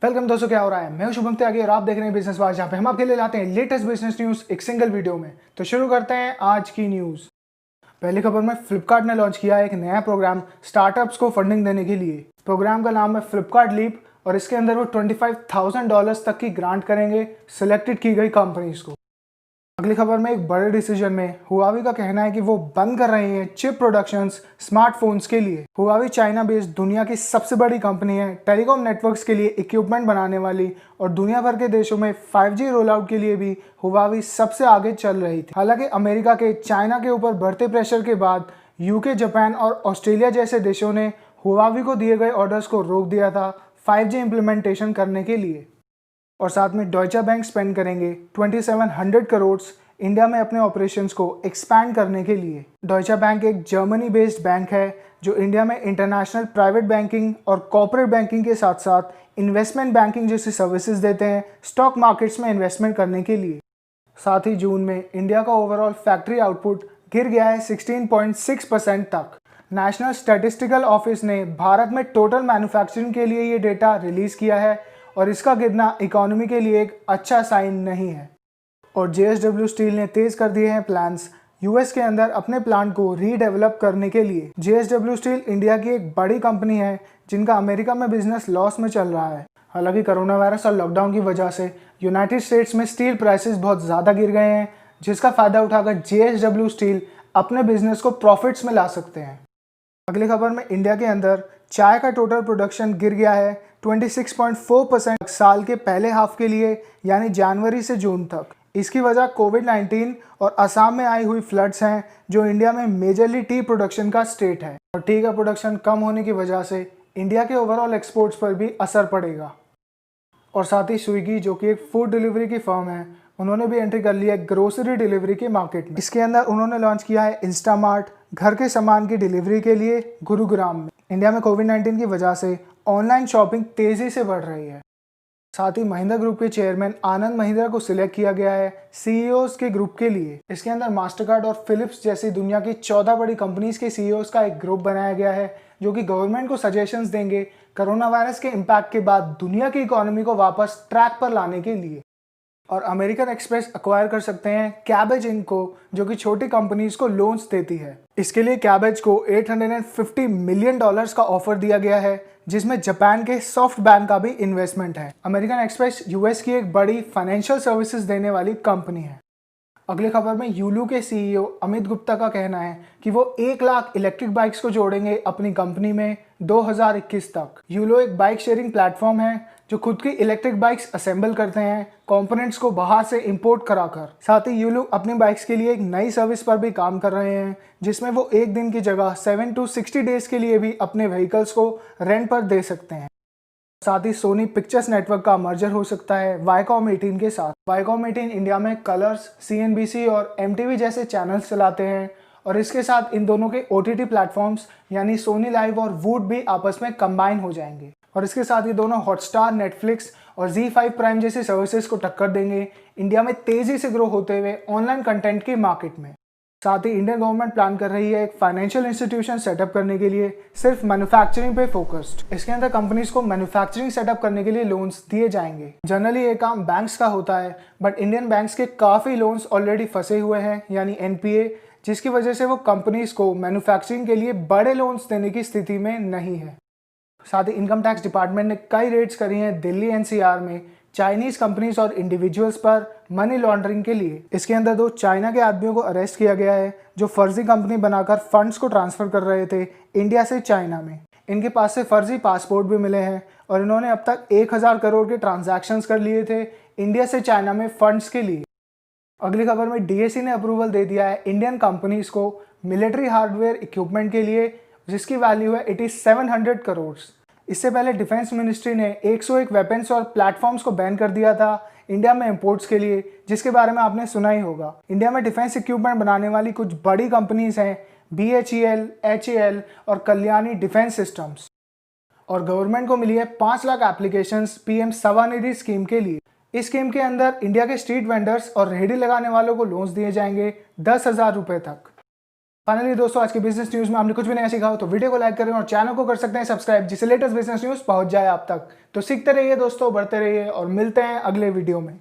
Welcome दोस्तों, क्या हो रहा है। मैं हूं शुभम त्यागी और आप देख रहे हैं बिजनेस बाज, जहां पे हम आपके लिए लाते हैं लेटेस्ट बिजनेस न्यूज एक सिंगल वीडियो में। तो शुरू करते हैं आज की न्यूज। पहली खबर में फ्लिपकार्ट ने लॉन्च किया है एक नया प्रोग्राम स्टार्टअप्स को फंडिंग देने के लिए। प्रोग्राम का नाम है फ्लिपकार्ट लीप और इसके अंदर वो $25,000 तक की ग्रांट करेंगे सिलेक्टेड की गई कंपनीज को। अगली खबर में एक बड़े डिसीजन में हुआवी का कहना है कि वो बंद कर रहे हैं चिप प्रोडक्शंस स्मार्टफोन्स के लिए। हुआवी चाइना बेस्ड दुनिया की सबसे बड़ी कंपनी है टेलीकॉम नेटवर्क्स के लिए इक्विपमेंट बनाने वाली, और दुनिया भर के देशों में 5G रोल आउट के लिए भी हुआवी सबसे आगे चल रही थी। हालांकि अमेरिका के चाइना के ऊपर बढ़ते प्रेशर के बाद यूके, जापान और ऑस्ट्रेलिया जैसे देशों ने हुआवी को दिए गए ऑर्डर्स को रोक दिया था 5G इम्प्लीमेंटेशन करने के लिए। और साथ में डॉयचे बैंक स्पेंड करेंगे 2700 करोड़ इंडिया में अपने ऑपरेशंस को एक्सपैंड करने के लिए। डॉयचे बैंक एक जर्मनी बेस्ड बैंक है जो इंडिया में इंटरनेशनल प्राइवेट बैंकिंग और कॉर्पोरेट बैंकिंग के साथ साथ इन्वेस्टमेंट बैंकिंग जैसी सर्विसेज देते हैं स्टॉक मार्केट्स में इन्वेस्टमेंट करने के लिए। साथ ही जून में इंडिया का ओवरऑल फैक्ट्री आउटपुट गिर गया है 16.6% तक। नेशनल स्टैटिस्टिकल ऑफिस ने भारत में टोटल मैन्युफैक्चरिंग के लिए ये डेटा रिलीज किया है और इसका गिरना इकोनॉमी के लिए एक अच्छा साइन नहीं है। और JSW स्टील ने तेज कर दिए हैं प्लान्स यूएस के अंदर अपने प्लांट को रीडेवलप करने के लिए। JSW स्टील इंडिया की एक बड़ी कंपनी है जिनका अमेरिका में बिजनेस लॉस में चल रहा है। हालांकि कोरोना वायरस और लॉकडाउन की वजह से यूनाइटेड स्टेट्स में स्टील प्राइसेस बहुत ज़्यादा गिर गए हैं, जिसका फायदा उठाकर JSW स्टील अपने बिजनेस को प्रॉफिट्स में ला सकते हैं। अगली खबर में इंडिया के अंदर चाय का टोटल प्रोडक्शन गिर गया है 26.4% साल के पहले हाफ के लिए, यानी जनवरी से जून तक। इसकी वजह कोविड-19 और असम में आई हुई फ्लड्स हैं, जो इंडिया में मेजरली टी प्रोडक्शन का स्टेट है, और टी का प्रोडक्शन कम होने की वजह से इंडिया के ओवरऑल एक्सपोर्ट्स पर भी असर पड़ेगा। और साथ ही स्विगी, जो कि एक फूड डिलीवरी की फर्म है, उन्होंने भी एंट्री कर लिया है ग्रोसरी डिलीवरी के मार्केट में। इसके अंदर उन्होंने लॉन्च किया है इंस्टामार्ट घर के सामान की डिलीवरी के लिए गुरुग्राम में। इंडिया में कोविड-19 की वजह से ऑनलाइन शॉपिंग तेजी से बढ़ रही है। साथ ही महिंद्रा ग्रुप के चेयरमैन आनंद महिंद्रा को सिलेक्ट किया गया है CEOs के ग्रुप के लिए। इसके अंदर मास्टरकार्ड और फिलिप्स जैसी दुनिया की 14 बड़ी कंपनीज के CEOs का एक ग्रुप बनाया गया है, जो कि गवर्नमेंट को सजेशंस देंगे कोरोना वायरस के इम्पैक्ट के बाद दुनिया की इकोनॉमी को वापस ट्रैक पर लाने के लिए। और अमेरिकन एक्सप्रेस अक्वायर कर सकते हैं कैबेज इंक को, जो कि छोटी कंपनीज को लोन्स देती है। इसके लिए कैबेज को $850 मिलियन का ऑफर दिया गया है, जिसमें जापान के सॉफ्ट बैंक का भी इन्वेस्टमेंट है। अमेरिकन एक्सप्रेस यूएस की एक बड़ी फाइनेंशियल सर्विसेज देने वाली कंपनी है। अगली खबर में यूलू के CEO अमित गुप्ता का कहना है कि वो 1 लाख इलेक्ट्रिक बाइक्स को जोड़ेंगे अपनी कंपनी में 2021 तक। यूलू एक बाइक शेयरिंग प्लेटफॉर्म है जो खुद की इलेक्ट्रिक बाइक्स असेंबल करते हैं कंपोनेंट्स को बाहर से इंपोर्ट कराकर। साथ ही यूलू अपनी बाइक्स के लिए एक नई सर्विस पर भी काम कर रहे हैं, जिसमें वो एक दिन की जगह 7 to 60 डेज के लिए भी अपने व्हीकल्स को रेंट पर दे सकते हैं। साथ ही सोनी पिक्चर्स नेटवर्क का मर्जर हो सकता है वाईकॉम 18 के साथ। वाईकॉम 18 इंडिया में कलर्स, CNBC और MTV जैसे चैनल्स चलाते हैं, और इसके साथ इन दोनों के OTT प्लेटफॉर्म्स यानी सोनी लाइव और वूड भी आपस में कंबाइन हो जाएंगे। और इसके साथ ही दोनों हॉटस्टार, नेटफ्लिक्स और ZEE5 प्राइम जैसी सर्विसेज को टक्कर देंगे इंडिया में तेजी से ग्रो होते हुए ऑनलाइन कंटेंट के मार्केट में। साथ ही इंडियन गवर्नमेंट प्लान कर रही है एक फाइनेंशियल इंस्टीट्यूशन सेटअप करने के लिए सिर्फ मैन्युफैक्चरिंग पे फोकस्ड। इसके अंदर कंपनीज को मैन्युफैक्चरिंग सेटअप करने के लिए लोन्स दिए जाएंगे। जनरली ये काम बैंक्स का होता है, बट इंडियन बैंक्स के काफ़ी लोन्स ऑलरेडी फंसे हुए हैं यानी NPA, जिसकी वजह से वो कंपनीज को मैन्युफैक्चरिंग के लिए बड़े लोन्स देने की स्थिति में नहीं है। साथ ही इनकम टैक्स डिपार्टमेंट ने कई रेड्स करी हैं दिल्ली NCR में चाइनीज कंपनीज और इंडिविजुअल्स पर मनी लॉन्ड्रिंग के लिए। इसके अंदर 2 चाइना के आदमियों को अरेस्ट किया गया है जो फर्जी कंपनी बनाकर फंड्स को ट्रांसफर कर रहे थे इंडिया से चाइना में। इनके पास से फर्जी पासपोर्ट भी मिले हैं और इन्होंने अब तक 1000 करोड़ के ट्रांजैक्शंस कर लिए थे इंडिया से चाइना में फंड्स के लिए। अगली खबर में DAC ने अप्रूवल दे दिया है इंडियन कंपनीज को मिलिट्री हार्डवेयर इक्विपमेंट के लिए, जिसकी वैल्यू है 8700 करोड़। इससे पहले डिफेंस मिनिस्ट्री ने 101 वेपन्स और प्लेटफॉर्म्स को बैन कर दिया था इंडिया में इंपोर्ट्स के लिए, जिसके बारे में आपने सुना ही होगा। इंडिया में डिफेंस इक्विपमेंट बनाने वाली कुछ बड़ी कंपनीज हैं BHEL, HAL और कल्याणी डिफेंस सिस्टम्स। और गवर्नमेंट को मिली है 5 lakh applications PM Svanidhi scheme के लिए। इस स्कीम के अंदर इंडिया के स्ट्रीट वेंडर्स और रेहड़ी लगाने वालों को लोन्स दिए जाएंगे 10,000 रुपए तक। फाइनली दोस्तों, आज की बिजनेस न्यूज़ में आपने कुछ भी नया सीखा हो तो वीडियो को लाइक करें और चैनल को कर सकते हैं सब्सक्राइब, जिससे लेटेस्ट बिजनेस न्यूज़ पहुंच जाए आप तक। तो सीखते रहिए दोस्तों, बढ़ते रहिए और मिलते हैं अगले वीडियो में।